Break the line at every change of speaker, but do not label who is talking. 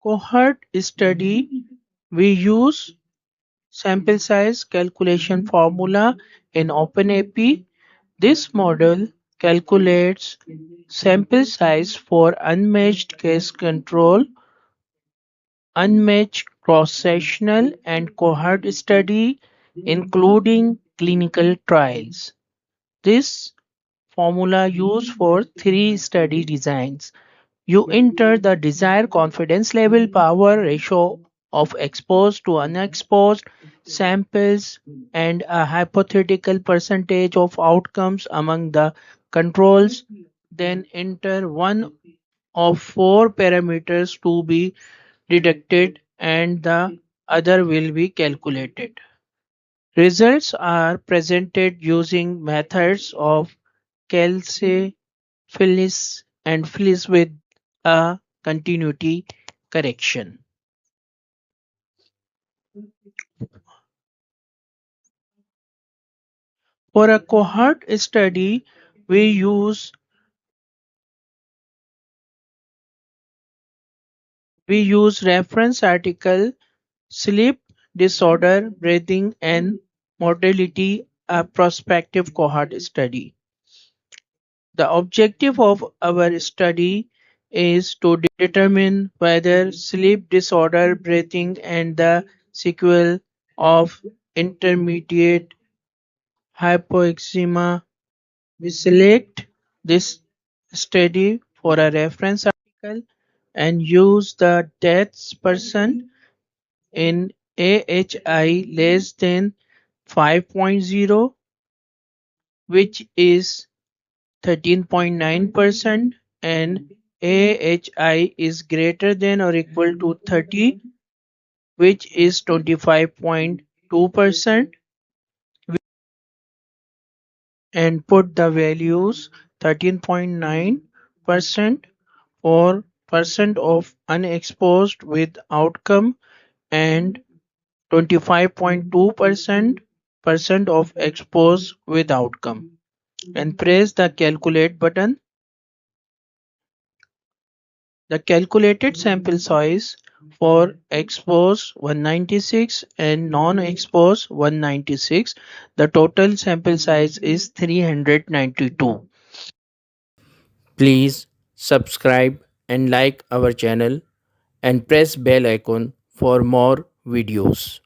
Cohort study, we use sample size calculation formula in OpenAP. This model calculates sample size for unmatched case control, unmatched cross-sectional and cohort study, including clinical trials. This formula used for three study designs. You enter the desired confidence level power ratio of exposed to unexposed samples and a hypothetical percentage of outcomes among the controls. Then enter one of four parameters to be deducted and the other will be calculated. Results are presented using methods of Kelsey, Phyllis, and Phyllis with a continuity correction. For a cohort study, we use reference article sleep disorder, breathing, and mortality, a prospective cohort study. The objective of our study is to determine whether sleep disorder, breathing, and the sequel of intermediate hypoxemia. We select this study for a reference article and use the deaths person in AHI less than 5.0, which is 13.9%, and AHI is greater than or equal to 30, which is 25.2%, and put the values 13.9% for percent of unexposed with outcome and 25.2% of exposed with outcome, and press the calculate button. The calculated sample size for exposed 196 and non-exposed 196. The total sample size is 392. Please subscribe and like our channel and press bell icon for more videos.